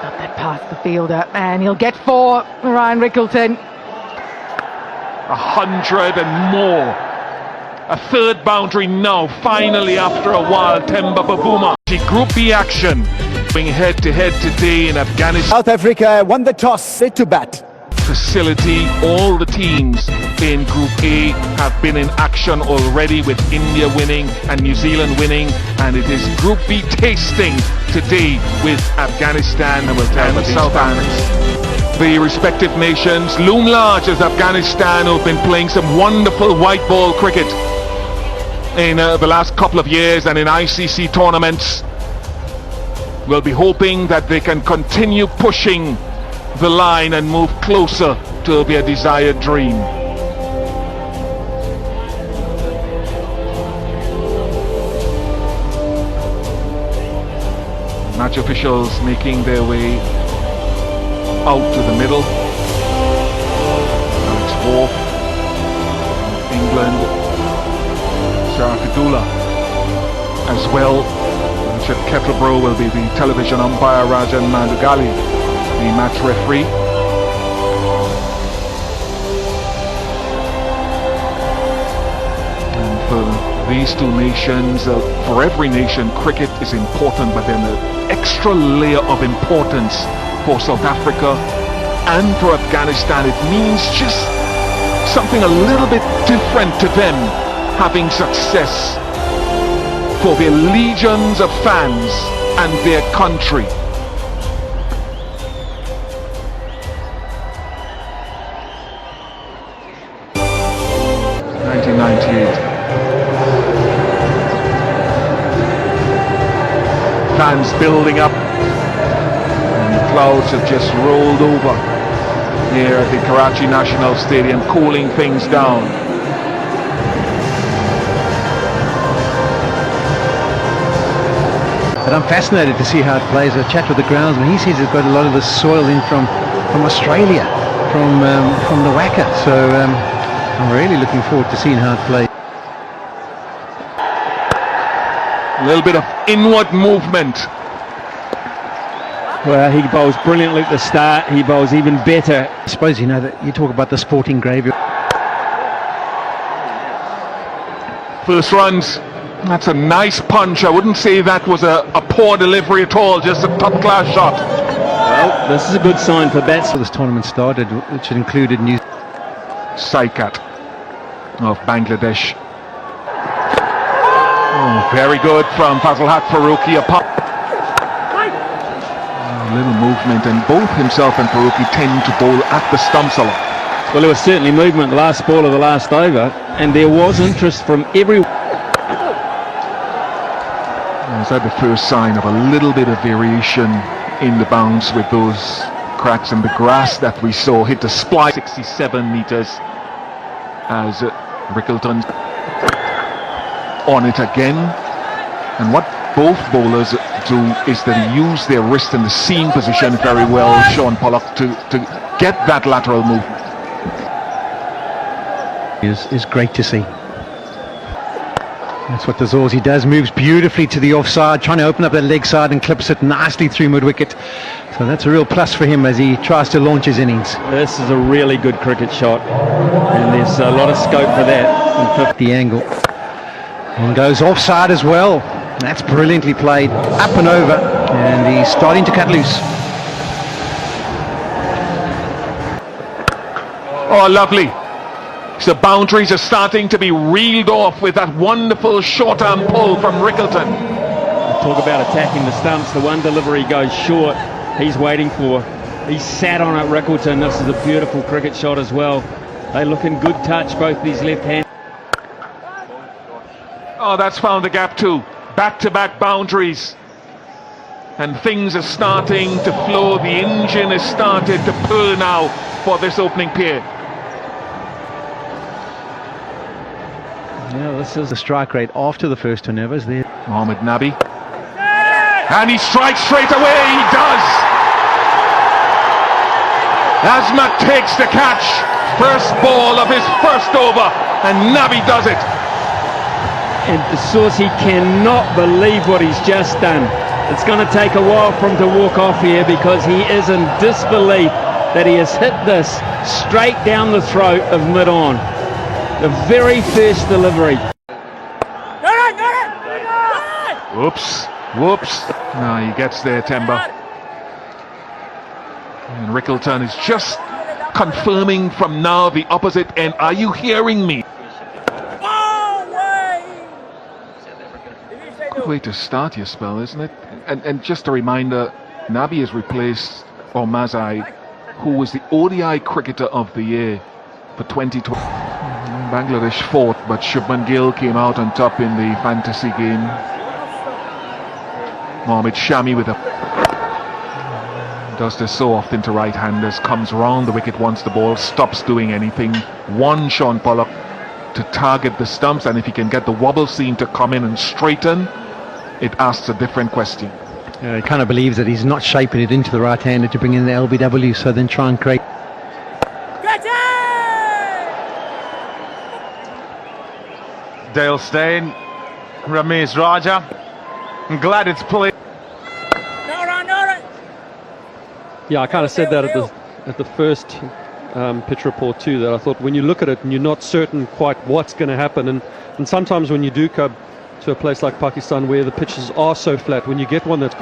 Got that past the fielder, and he'll get 4, Ryan Rickleton. 100 and more. A third boundary now, finally after a while. Temba Bavuma. Group B action. Going head to head today in Afghanistan. South Africa won the toss, set to bat. Facility. All the teams in Group A have been in action already, with India winning and New Zealand winning, and it is Group B tasting today with Afghanistan and South Africa. The respective nations loom large as Afghanistan, who've been playing some wonderful white ball cricket in the last couple of years and in ICC tournaments. We'll be hoping that they can continue pushing the line and move closer to their desired dream. Match officials making their way out to the middle. Alex Wolf, England, Sarafidullah as well. Richard Kettleborough will be the television umpire. Rajan Mandugali, the match referee. And for these two nations, for every nation, cricket is important, but then an extra layer of importance for South Africa and for Afghanistan. It means just something a little bit different to them, having success for their legions of fans and their country. Fans building up, and the clouds have just rolled over here at the Karachi National Stadium, cooling things down. But I'm fascinated to see how it plays. I chat with the groundsman. He says it's got a lot of the soil in from Australia, from the Wacker. So I'm really looking forward to seeing how it plays. A little bit of inward movement. Well, he bowls brilliantly at the start. He bowls even better. I suppose you know that you talk about the sporting graveyard. First runs. That's a nice punch. I wouldn't say that was a poor delivery at all, just a top-class shot. Well, this is a good sign for bats. So this tournament started, which included New Saikat of Bangladesh. Oh, very good from Fazalhat Farooqi. A little movement, and both himself and Farooqi tend to bowl at the stumps a lot. Well, there was certainly movement last ball of the last over, and there was interest from everyone. Is that the first sign of a little bit of variation in the bounce, with those cracks in the grass that we saw hit the splice 67 meters as Rickleton on it again. And what both bowlers do is that they use their wrist in the seam position very well, Sean Pollock, to get that lateral movement. Is great to see. That's what the Aussie does, moves beautifully to the offside, trying to open up that leg side and clips it nicely through mid-wicket. So that's a real plus for him as he tries to launch his innings. This is a really good cricket shot, and there's a lot of scope for that. 50 angle. And goes offside as well. That's brilliantly played, up and over, and he's starting to cut loose. Oh, lovely. So boundaries are starting to be reeled off with that wonderful short-arm pull from Rickleton. Talk about attacking the stumps. The one delivery goes short. He's waiting for. He sat on it, Rickleton. This is a beautiful cricket shot as well. They look in good touch, both these left hands. Oh, that's found the gap too. Back-to-back boundaries. And things are starting to flow. The engine has started to pull now for this opening period. Yeah, this is the strike rate after the first turnovers there. Mohammad Nabi. And he strikes straight away. He does. Azmat takes the catch. First ball of his first over. And Nabi does it. And De Source, he cannot believe what he's just done. It's going to take a while for him to walk off here because he is in disbelief that he has hit this straight down the throat of mid-on. The very first delivery. Whoops, whoops. No, he gets there, Temba. And Rickleton is just confirming from now the opposite end. Are you hearing me? Good way to start your spell, isn't it? And just a reminder, Nabi has replaced Mazai, who was the ODI cricketer of the year for 2020. Bangladesh fought, but Shubman Gill came out on top in the fantasy game. Mohammad Shami with a does this so often to right-handers, comes round the wicket once the ball stops doing anything. One Sean Pollock to target the stumps, and if he can get the wobble seam to come in and straighten, it asks a different question. He kind of believes that he's not shaping it into the right-hander to bring in the LBW, so then try and create. Dale Steyn, Ramesh Raja. I'm glad it's played. Yeah, I kind of said that at the first pitch report too, that I thought when you look at it and you're not certain quite what's going to happen, and sometimes when you do come to a place like Pakistan where the pitches are so flat, when you get one that's...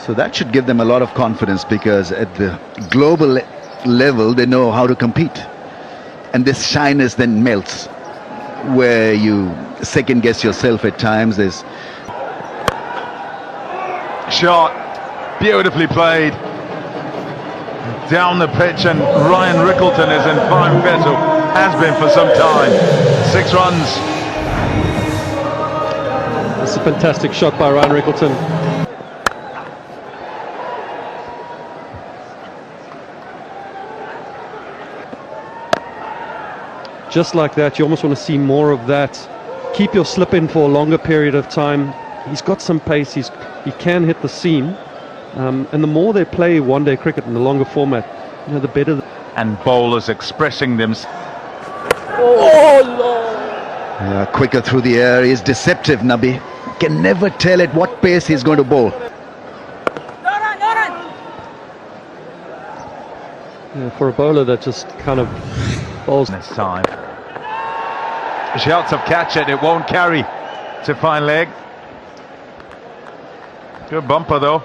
So that should give them a lot of confidence, because at the global level they know how to compete, and this shyness then melts where you second guess yourself at times. There's Shot, beautifully played down the pitch, and Ryan Rickleton is in fine fettle, has been for some time. 6 runs. It's a fantastic shot by Ryan Rickleton. Just like that, you almost want to see more of that. Keep your slip in for a longer period of time. He's got some pace, he can hit the seam, and the more they play one-day cricket in the longer format, the better. And bowlers expressing themselves. quicker through the air. He's deceptive, Nabi. Can never tell at what pace he's going to bowl. Yeah, for a bowler that just kind of bowls this time. Shouts of catch it won't carry to fine leg. Good bumper though.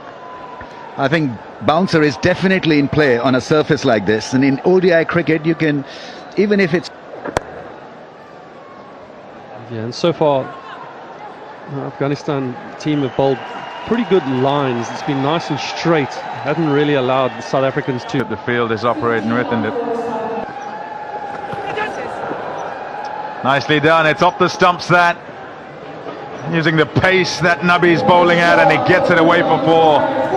I think bouncer is definitely in play on a surface like this, and in ODI cricket you can, even if it's... Yeah, and so far Afghanistan team have bowled pretty good lines. It's been nice and straight, hasn't really allowed the South Africans to... The field is operating with, and nicely done. It's off the stumps, that using the pace that Nabi's bowling at, and he gets it away for 4.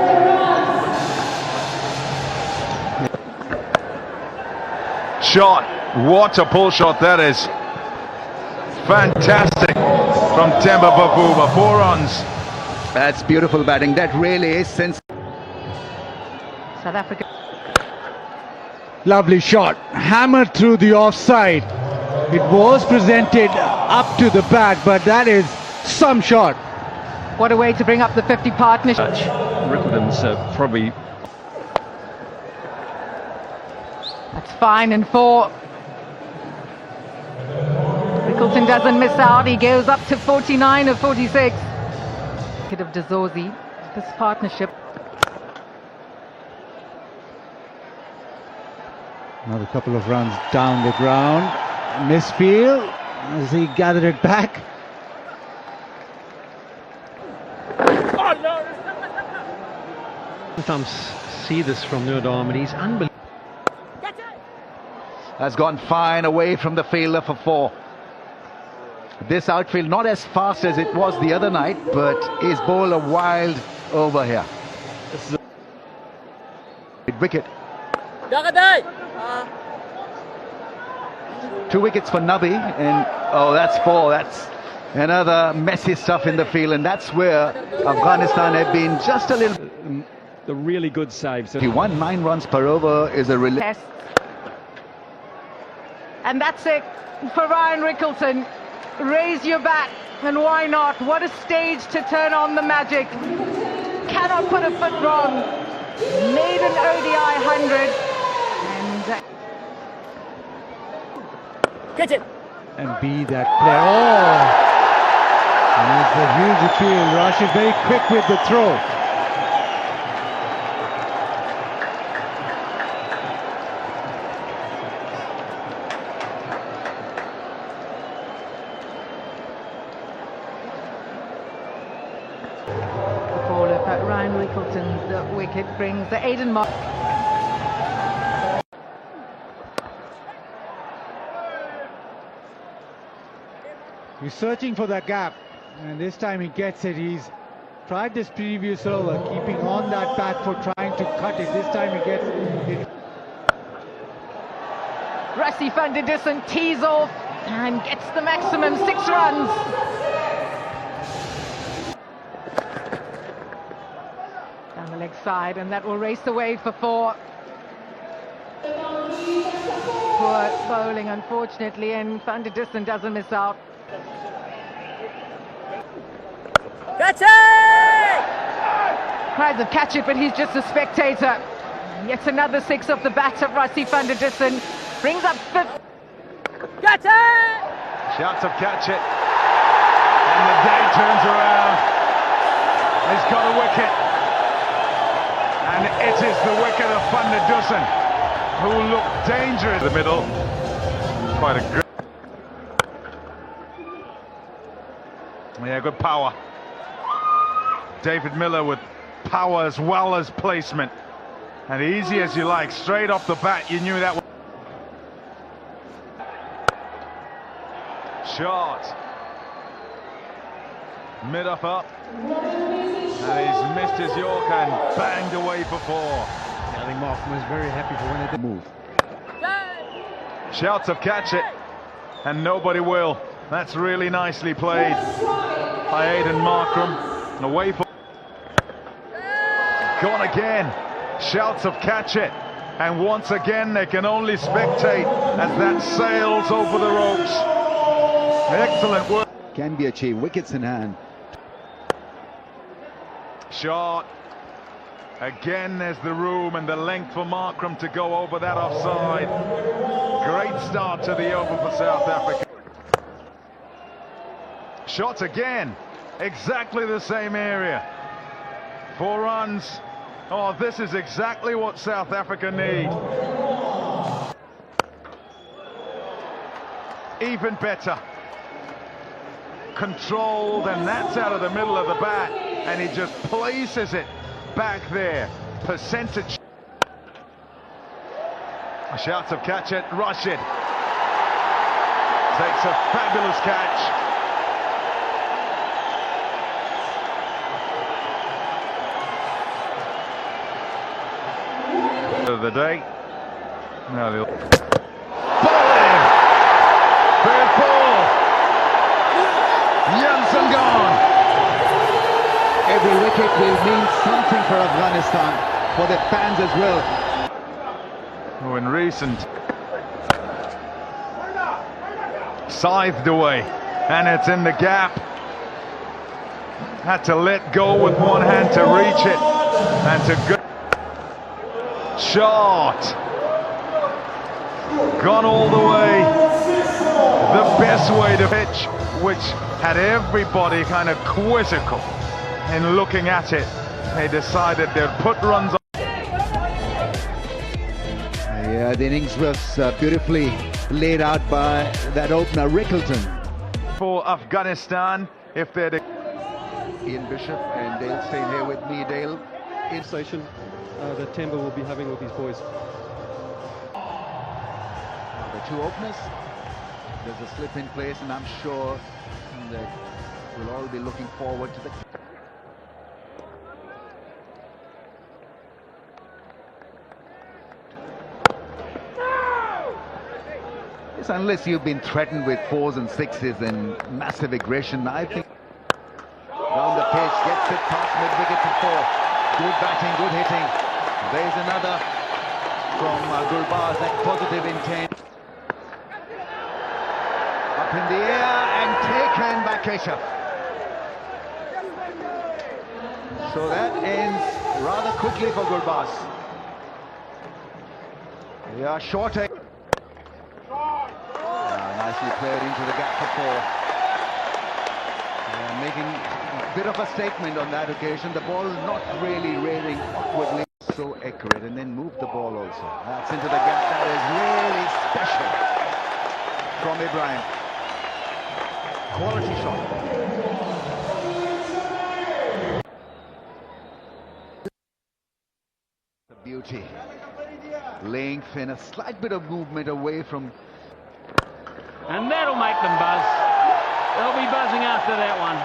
Shot, what a pull shot that is. Fantastic from Temba Babuba. 4 runs. That's beautiful batting. That really is sensible. South Africa. Lovely shot, hammered through the offside. It was presented up to the bat, but that is some shot. What a way to bring up the 50 partnership. Rickleton's probably... That's fine, and 4. Rickleton doesn't miss out. He goes up to 49 of 46. Kid of Dazorzi, this partnership. Another couple of runs down the ground. Misfield as he gathered it back. Sometimes see this from Noordam, and he's unbelievable. Has gone fine away from the fielder for 4. This outfield not as fast as it was the other night, but is bowled a wild over here. Wicket. 2 wickets for Nabi, and oh, that's 4. That's another messy stuff in the field, and that's where Afghanistan have been just a little... The really good saves. He won 9 runs per over is a relief. And that's it for Ryan Rickleton. Raise your bat. And why not? What a stage to turn on the magic. Cannot put a foot wrong. Made an ODI 100. And be that player. Oh! And it's a huge appeal. Rashid very quick with the throw. The ball of Ryan Rickleton's wicket brings the Aiden Mark. He's searching for that gap, and this time he gets it. He's tried this previous over, keeping on that bat for trying to cut it. This time he gets it. Rassie van der Dussen tees off and gets the maximum 6 runs. Down the leg side, and that will race away for 4. Poor bowling, unfortunately, and van der Dussen doesn't miss out. Crowds of catch it, but he's just a spectator. Yet another 6 off the bat of Rassie van der Dussen. Brings up 5th. Shouts of catch it. And the day turns around. He's got a wicket. And it is the wicket of van der Dussen, who looked dangerous in the middle. Quite a great. Yeah, good power. David Miller with power as well as placement. And easy as you like, straight off the bat, you knew that was... Shot. Mid-off up. And he's missed his York and banged away for 4. I think Markham was very happy for when it did move. Shouts of catch it, and nobody will. That's really nicely played by Aidan Markram. And away for... Gone again. Shouts of catch it. And once again they can only spectate as that sails over the ropes. Excellent work. Can be achieved. Wickets in hand. Shot. Again there's the room and the length for Markram to go over that offside. Great start to the over for South Africa. Shot again. Exactly the same area. 4 runs. Oh, this is exactly what South Africa need. Even better. Controlled, and that's out of the middle of the bat. And he just places it back there. Percentage. Shouts of catch it. Rashid takes a fabulous catch. Of the day. Now they'll bowling. Third ball. Jansen gone. Every wicket will mean something for Afghanistan, for the fans as well. Oh, in recent. Scythed away, and it's in the gap. Had to let go with one hand to reach it, and to go. Shot. Gone all the way. The best way to pitch, which had everybody kind of quizzical in looking at it. They decided they'd put runs on. Yeah, the innings was beautifully laid out by that opener, Rickleton. For Afghanistan, if they're... Ian Bishop and Dale staying here with me. Dale, in Station that Temba will be having with these boys. the 2 openers. There's a slip in place, and I'm sure that we'll all be looking forward to the... Yes, unless you've been threatened with 4s and 6s and massive aggression, I think... Down the pitch, gets it past mid-wicket to 4. Good batting, good hitting. There's another from Gurbaz, that positive intent. Up in the air and taken back Keshav. So that ends rather quickly for Gurbaz. Yeah, short. Nicely played into the gap for 4. Making a bit of a statement on that occasion. The ball not really railing awkwardly, so accurate, and then move the ball also. That's into the gap. That is really special from Ibrahim. Quality shot. The beauty. Length and a slight bit of movement away from. And that'll make them buzz. They'll be buzzing after that one.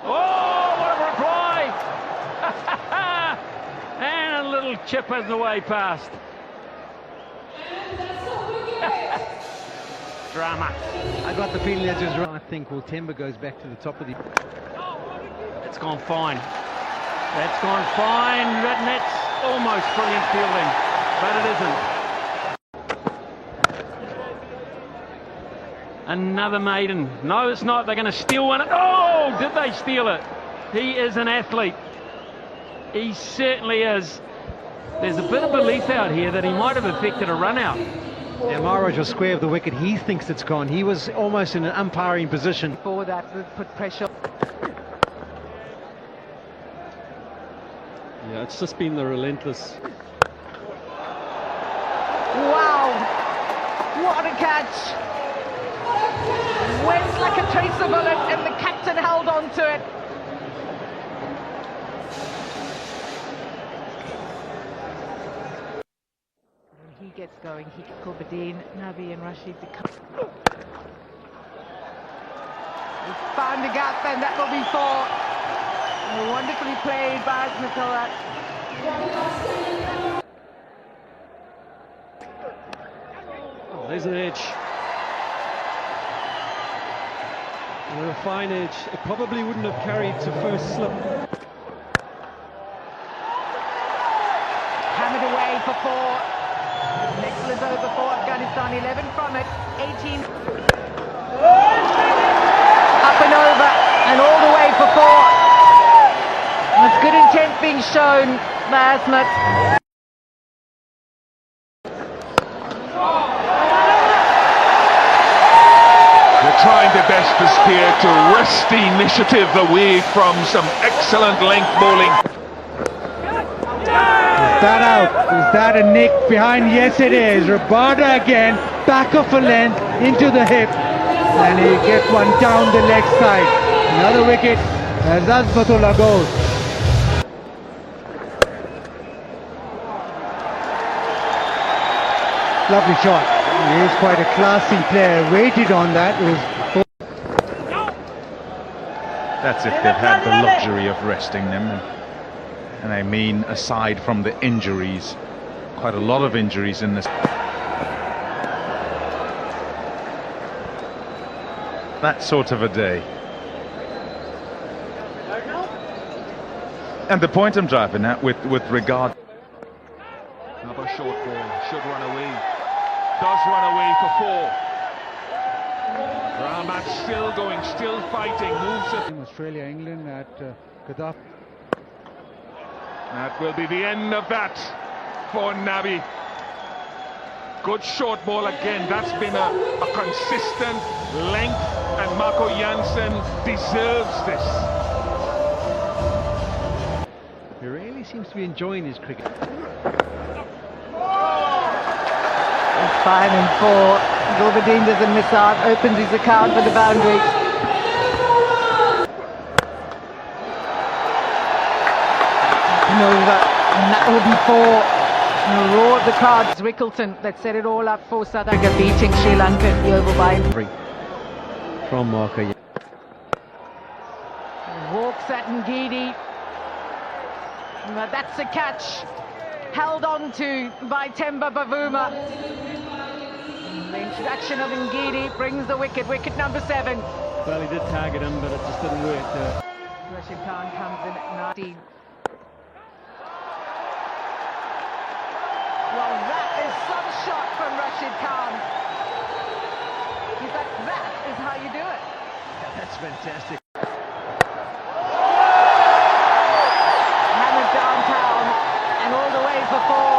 Oh, what a reply! And a little chip in the way past. Drama. I got the feeling that's just right. I think Timber goes back to the top of the... It's gone fine. That's gone fine. And that's almost brilliant fielding, but it isn't. Another maiden. No, it's not. They're going to steal one. Oh, did they steal it? He is an athlete. He certainly is. There's a bit of belief out here that he might have effected a run out. Yeah, Maharaj was square of the wicket. He thinks it's gone. He was almost in an umpiring position. For that, put pressure. Yeah, it's just been the relentless. Wow! What a catch! Went like a tracer bullet, and the captain held on to it. When he gets going, he can call Badin, Nabi and Rashid to come. He's found a gap, and that will be 4. Wonderfully played by Asmatoa. Oh, there's an edge. With a fine edge, it probably wouldn't have carried to first slip. Hammered away for 4. An excellent over for Afghanistan. 11 from it. 18. Up and over, and all the way for 4. That's good intent being shown by Asmat. They're trying their best to steer to wrest the initiative away from some excellent length bowling. Is that out? Is that a nick behind? Yes, it is. Rabada again, back of a length into the hip, and he gets one down the leg side. Another wicket as Azmatullah goes. Lovely shot. He is quite a classy player. Waited on that. It was. That's if they've had the luxury of resting them. And I mean, aside from the injuries, quite a lot of injuries in this. That sort of a day. And the point I'm driving at with regard. Another short ball, should run away. Does run away for 4. Rahmat still going, still fighting, moves it. Australia, England at Gaddafi. That will be the end of that for Nabi. Good short ball again. That's been a consistent length, and Marco Jansen deserves this. He really seems to be enjoying his cricket. 5 and 4. Gulbadin doesn't miss out, opens his account for the boundary. Over, and that will be 4. And the roar of the crowds. Rickleton that set it all up for South Africa, beating Sri Lanka at the Oval by From Marco. walks at Ngidi. But that's a catch held on to by Temba Bavuma. The introduction of Ngidi brings the wicket number 7. Well, he did target him, but it just didn't work. Rashid Khan comes in at 19. Well, that is some shot from Rashid Khan. that is how you do it. That's fantastic. Hammered downtown and all the way for four.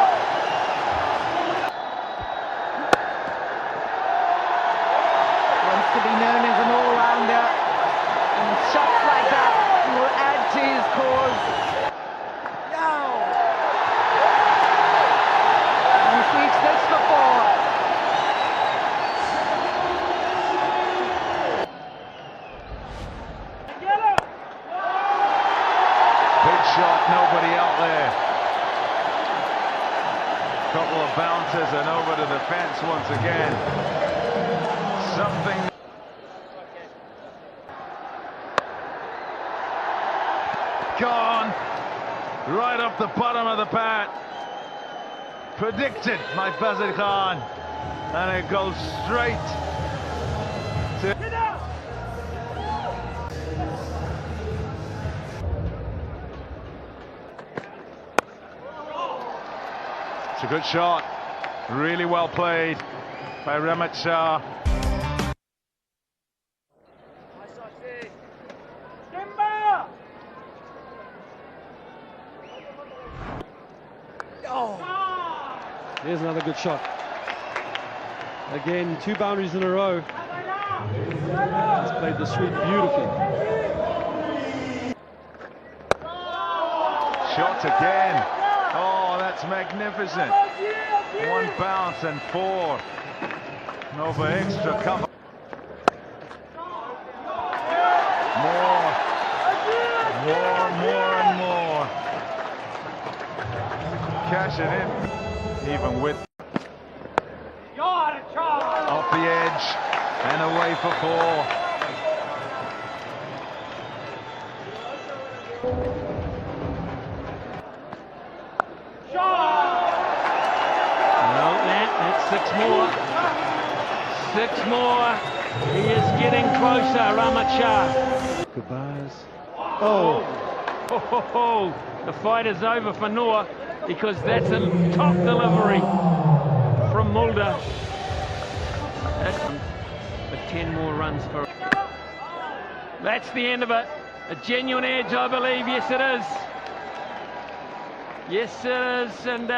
Wants to be known as an all-rounder, and shots like that will add to his cause. And he sweeps this for four. Big shot, nobody out there. Couple of bounces and over to the fence once again. Something. Gone. Right off the bottom of the bat. Predicted by Fazil Khan. And it goes straight to... It's a good shot. Really well played by Ramit Shah. Here's another good shot. Again, 2 boundaries in a row. He's played the sweep beautifully. Shot again. Oh, that's magnificent. 1 bounce and 4. Over extra cover. More and more. Cash it in. Even with off the edge and away for 4. No, that's 6 more. 6 more. He is getting closer, Ramit Shah. Goodbyes. Oh, the fight is over for Noor, because that's a top delivery from Mulder. That's for 10 more runs for. That's the end of it. A genuine edge, I believe. Yes, it is. Yes, it is. And